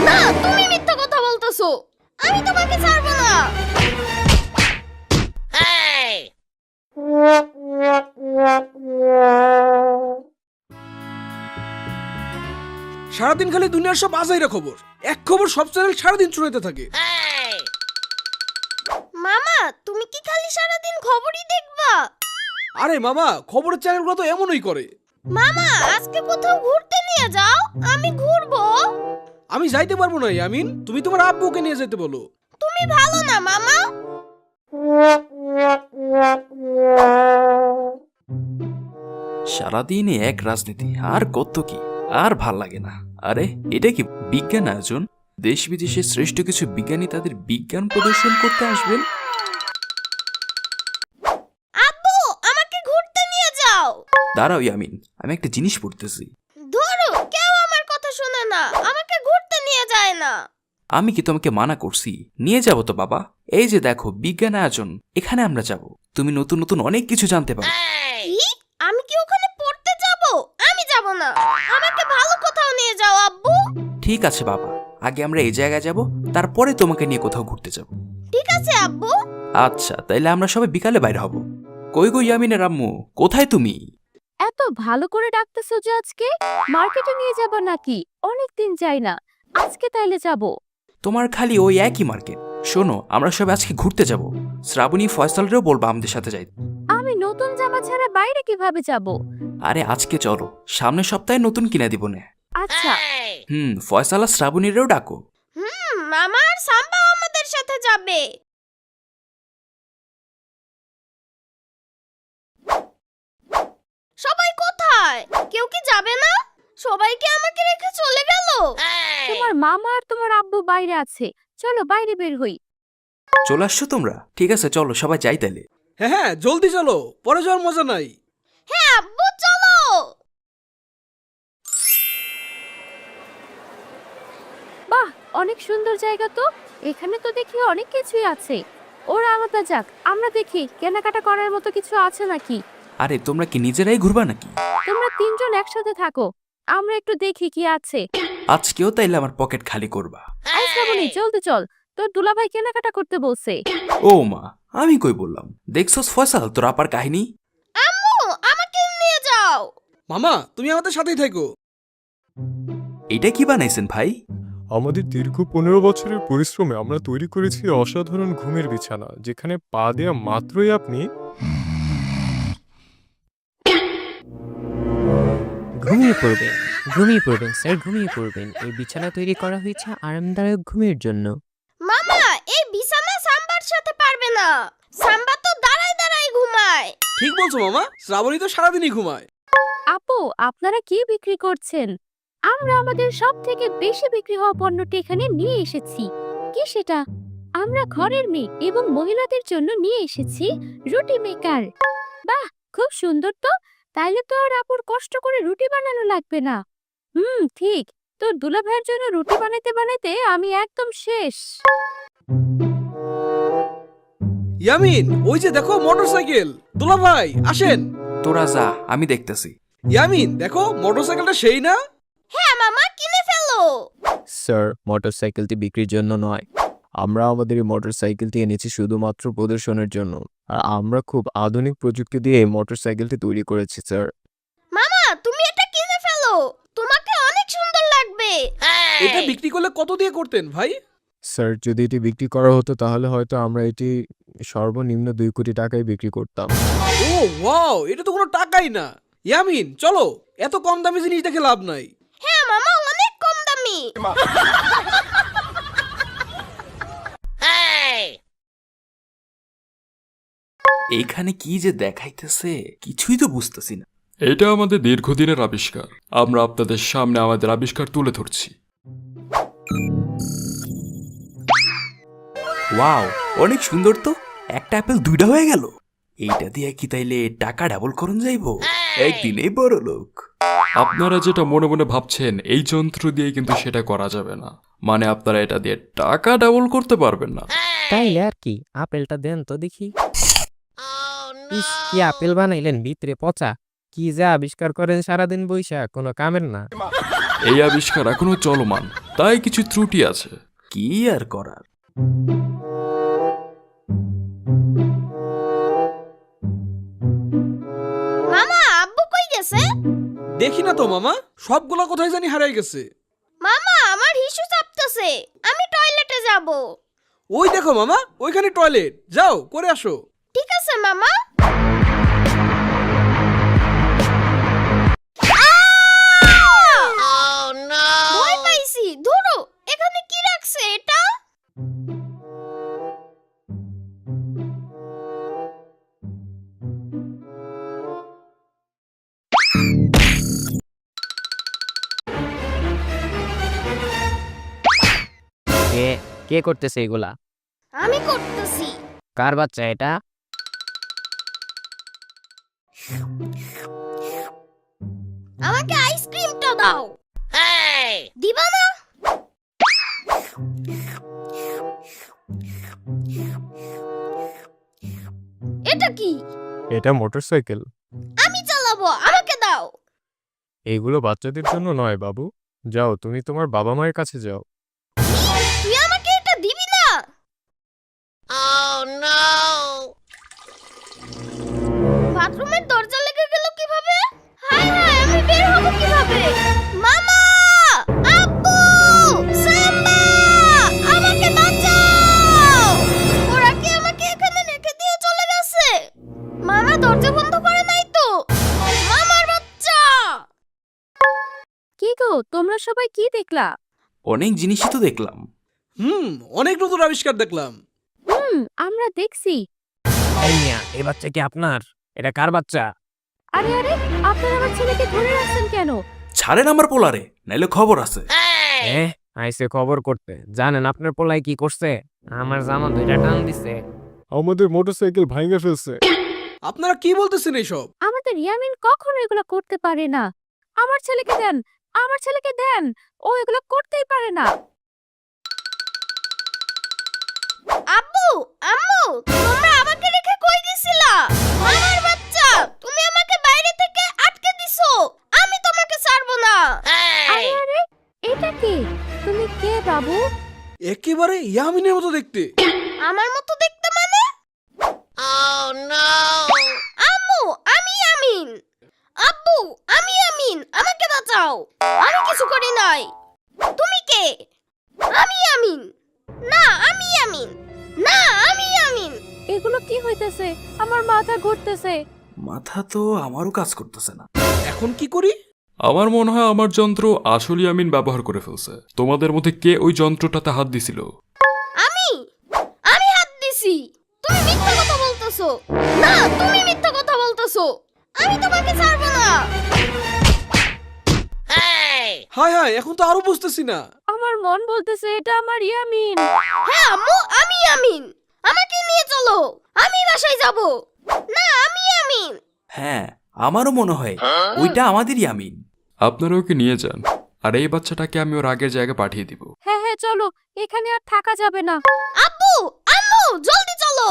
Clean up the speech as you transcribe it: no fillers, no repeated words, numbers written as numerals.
না, তুমি মিথ্যা কথা বলতেছো। আমি তোমাকে ছাড়বো না। সারাদিন খালি দুনিয়ার সব আজাইরা খবর, এক খবর সব চ্যানেল সারাদিন শুনাইতে থাকে। মামা, তুমি কি খালি সারাদিন খবরই দেখবা? আরে মামা, খবরের চ্যানেলগুলো তো এমনই করে। মামা, আজকে কোথাও ঘুরতে নিয়ে যাও, আমি ঘুরবো। আমি যাইতে পারবো না ইয়ামিন, তুমি তোমার আব্বুকে নিয়ে যেতে বলো। তুমি ভালো না মামা। সারাদিন এক রাজনীতি, আর কত কি, আর ভাল লাগে না। আরে এটা কি বিজ্ঞান আয়োজন? দেশ বিদেশের শ্রেষ্ঠ কিছু বিজ্ঞানী তাদের বিজ্ঞান প্রদর্শন করতে আসবেন। আব্বু, আমাকে ঘুরতে নিয়ে যাও। দাঁড়াও ইয়ামিন, আমি একটা জিনিস পড়তেছি। ধরো, কেউ আমার কথা শুনে না, আমাকে ঘুরতে নিয়ে যায় না। আমি কি তোমাকে মানা করছি? নিয়ে যাব তো বাবা। এই যে দেখো বিজ্ঞান আয়োজন, এখানে আমরা যাব। তুমি নতুন নতুন অনেক কিছু জানতে পারো। কি? আমি কি ওখানে পড়তে যাব? আমি যাব না। আমাকে ভালো কোথাও নিয়ে যাও আব্বু। ঠিক আছে বাবা, আগে আমরা এই জায়গায় যাব, তারপরে তোমাকে নিয়ে কোথাও ঘুরতে যাব। ঠিক আছে আব্বু। আচ্ছা, তাইলে আমরা সবাই বিকালে বাইরে হব। কই গো ইয়ামিনের আম্মু, কোথায় তুমি? এত ভালো করে ডাকতেছো যে আজকে মার্কেটে নিয়ে যাব নাকি? অনেকদিন যাই না, আজকে তাইলে যাব। তোমার খালি ওই একই মার্কেট। শোনো, আমরা সবাই আজকে ঘুরতে যাব। শ্রাবণী ফয়সালরেও বলবো আমাদের সাথে যাই। আমি নতুন জামা ছাড়া বাইরে কিভাবে যাব? আরে আজকে চলো, সামনের সপ্তাহে নতুন কিনে দিব না। আচ্ছা। ফয়সাল আর শ্রাবণীরেও ডাকো। মামা আর সাম্বাও আমাদের সাথে যাবে। সবাই কোথায়? কেউ কি যাবে না? সবাইকে আমাকে রেখে চলে গেল। তোমার মামা আর তোমার আব্বু বাইরে আছে, চলো বাইরে বের হই। চলে আসছো তোমরা? ঠিক আছে, চলো সবাই যাই তাইলে। হ্যাঁ হ্যাঁ, জলদি চলো, পরে যাওয়ার মজা নাই। হ্যাঁ আব্বু, চলো। বাহ, অনেক সুন্দর জায়গা তো। এখানে তো দেখি অনেক কিছুই আছে। ওরা আলাদা যাক, আমরা দেখি কেনাকাটা করার মতো কিছু আছে নাকি। আরে তোমরা কি নিজেরাই ঘুরবা নাকি? তোমরা তিনজন একসাথে থাকো, আমরা একটু দেখি কি আছে। আজকেও তাইলে আমার পকেট খালি করবা? আই শ্রাবণী, জলদি চল, তোর দুলাভাই কেনাকাটা করতে বলছে। ও মা, আমি কই বললাম? দেখছস ফয়সাল, তোর আপার কাহিনী। আম্মু, আমাকে নিয়ে যাও। মামা, তুমি আমাদের সাথেই থাকো। এটা কি বানাইছেন ভাই? আমাদের দীর্ঘ 15 বছরের পরিশ্রমে আমরা তৈরি করেছি অসাধারণ ঘুমের বিছানা, যেখানে পা দেওয়া মাত্রই আপনি ঘুমিয়ে পড়বেন। ঘুমিয়ে পড়বেন স্যার, ঘুমিয়ে পড়বেন। এই বিছানা তৈরি করা হয়েছে আরামদায়ক ঘুমের জন্য। মামা, এই বিছানা সাম্বার সাথে পারবে না। সাম্বা তো দাঁড়ায় দাঁড়ায় ঘুমায়। ঠিক বলছো মামা, শ্রাবণী তো সারাদিনই ঘুমায়। আপু, আপনারা কি বিক্রি করছেন? আমরা আমাদের সব থেকে বেশি বিক্রি হওয়া পণ্যটি এখানে নিয়ে এসেছি। কি সেটা? আমরা ঘরের মেয়ে এবং মহিলাদের জন্য নিয়ে এসেছি রুটি মেকার। বাহ, খুব সুন্দর তো। তাইলে তো আর আপুর কষ্ট করে রুটি বানানো লাগবে না। ঠিক। তোর দুলাভাইয়ের জন্য রুটি বানাইতে বানাইতে আমি একদম শেষ। ইয়ামিন, ওই যে দেখো মোটরসাইকেল। দুলা ভাই আসেন। তোরা যা, আমি দেখতেছি। ইয়ামিন দেখো, মোটরসাইকেলটা সেই না? হ্যাঁ মামা, কিনে ফেলো। স্যার, মোটরসাইকেলটি বিক্রির জন্য নয়। আমরা আমাদের এই মোটরসাইকেলটি এনেছি শুধুমাত্র প্রদর্শনের জন্য। আর আমরা খুব আধুনিক প্রযুক্তি দিয়ে এই মোটরসাইকেলটি তৈরি করেছি স্যার। মামা, তুমি এটা কিনে ফেলো, তোমাকে অনেক সুন্দর লাগবে। এটা বিক্রি করলে কত দিয়ে করতেন ভাই? স্যার, যদি এটি বিক্রি করা হতো তাহলে হয়তো আমরা এটি সর্বনিম্ন 2 কোটি টাকায় বিক্রি করতাম। ও ওয়াও, এটা তো কোনো টাকাই না। ইয়ামিন চলো, এত কম দামি জিনিস দেখে লাভ নাই। হ্যাঁ মামা, অনেক কম দামি। এইখানে কি যে দেখাইতেছে কিছুই তো বুঝতেছি না। এটা আমাদের দীর্ঘদিনের আবিষ্কার। আমরা আপনাদের সামনে আমাদের আবিষ্কার তুলে ধরছি। ওয়াও, অনেক সুন্দর তো। একটা অ্যাপেল দুইটা হয়ে গেল। এইটা দিয়ে কি তাইলে টাকা ডাবল করন যাইবো? একদিনেই বড় লোক। আপনারা যেটা মনে মনে ভাবছেন এই যন্ত্র দিয়ে কিন্তু সেটা করা যাবে না। মানে আপনারা এটা দিয়ে টাকা ডাবল করতে পারবেন না। তাইলে আর কি, আপেলটা দেন তো দেখি। ইস, কি আপেল বানাইলেন, ভিতরে পচা। কি যে আবিষ্কার করেন সারাদিন বইসা, কোনো কামের না। এই আবিষ্কার এখনো চলমান। তাই কিছু ত্রুটি আছে। কি আর করার। মামা আব্বু কই গেছে? দেখি না তো মামা, সবগুলা কোথায় জানি হারিয়ে গেছে। মামা আমার হিসু চাপতেছে, আমি টয়লেটে যাব। ওই দেখো মামা, ওইখানে টয়লেট, যাও করে আসো। ঠিক আছে মামা। ভয় পাইছি, ধরো এখানে কি রাখছে এটা? কে কে করতেছে এগুলা? আমি করতেছি। কার বাচ্চা এটা? আমাকে আইসক্রিমটা দাও। দিবা না? এটা কি? এটা মোটরসাইকেল। আমি চালাবো, আমাকে দাও। এগুলো বাচ্চাদের জন্য নয় বাবু। যাও, তুমি তোমার বাবা মায়ের কাছে যাও। তুই আমাকে এটা দিবি না? বাথরুমের দরজা লেগে গেল কিভাবে? হায় হায়, আমি বের হব কিভাবে? মামা! আব্বু! সাম্বা! আমাকে বাঁচাও! ওরা কি আমাকে এখানে রেখে দিয়ে চলে গেছে? মামা দরজা বন্ধ করে নাই তো? মামার বাচ্চা! কি গো, তোমরা সবাই কি দেখলা? অনেক জিনিসই তো দেখলাম। অনেক নতুন আবিষ্কার দেখলাম। আমরা দেখছি। এই মিয়া, এই বাচ্চা কি আপনার? এটা কার বাচ্চা? আরে আরে, আপনারা আমার ছেলেকে ধরে রাখছেন কেন? ছাড়েন আমার পোলারে, নাইলে খবর আছে। আইসে খবর করতে। জানেন আপনার পোলাই কি করছে? আমার জামা দুইটা টান দিছে। আমাদের মোটরসাইকেল ভাঙে ফেলছে। আপনারা কি বলতেছেন এইসব? আমাদের ইয়ামিন কখনো এগুলো করতে পারে না। আমার ছেলেকে দেন, আমার ছেলেকে দেন, ও এগুলো করতেই পারে না। আব্বু, আম্মু, তোমরা আমাকে রেখে কই গেছিলা? মামার বাচ্চা, তুমি আমাকে বাইরে থেকে আটকে দিছো। আমি তোমাকে ছাড়বো না। আরে আরে, এটা কি? তুমি কে বাবু? একেবারে ইয়ামিনের মতো দেখতে। আমার মতো দেখতে মানে? আম্মু, আমি আমিন। আব্বু, আমি আমিন, আমাকে বাঁচাও। আমি কিছু করি নাই। তুমি কে? আমি আমিন। না, আমি আমিন। না, আমি আমিন। এগুলো কি হইতেছে? আমার মাথা ঘুরতেছে। মাথা তো আমারও কাজ করতেছে না। এখন কি করি? আমার মনে হয় আমার যন্ত্র আসলে আমিন ব্যবহার করে ফেলছে। তোমাদের মধ্যে কে ওই যন্ত্রটাতে হাত দিছিল? আমি আমি হাত দিছি। তুমি মিথ্যা কথা বলতেছো। না, তুমি মিথ্যা কথা বলতেছো। আমি তোমাকে ছাড়বো না। হায় হায়, এখন তো আরো বুঝতেছি না। আমার মন বলতেছে এটা আমার ইয়ামিন। হ্যাঁ আম্মু, আমি আমিন। আমাকে নিয়ে চলো, আমি বাসায় যাব। না, আমি আমিন। হ্যাঁ, আমারও মনে হয় ওইটা আমাদেরই আমিন। আপনারা ওকে নিয়ে যান, আর এই বাচ্চাটাকে আমি ওর আগের জায়গায় পাঠিয়ে দিব। হ্যাঁ হ্যাঁ, চলো, এখানে আর থাকা যাবে না। আব্বু, আম্মু, জলদি চলো।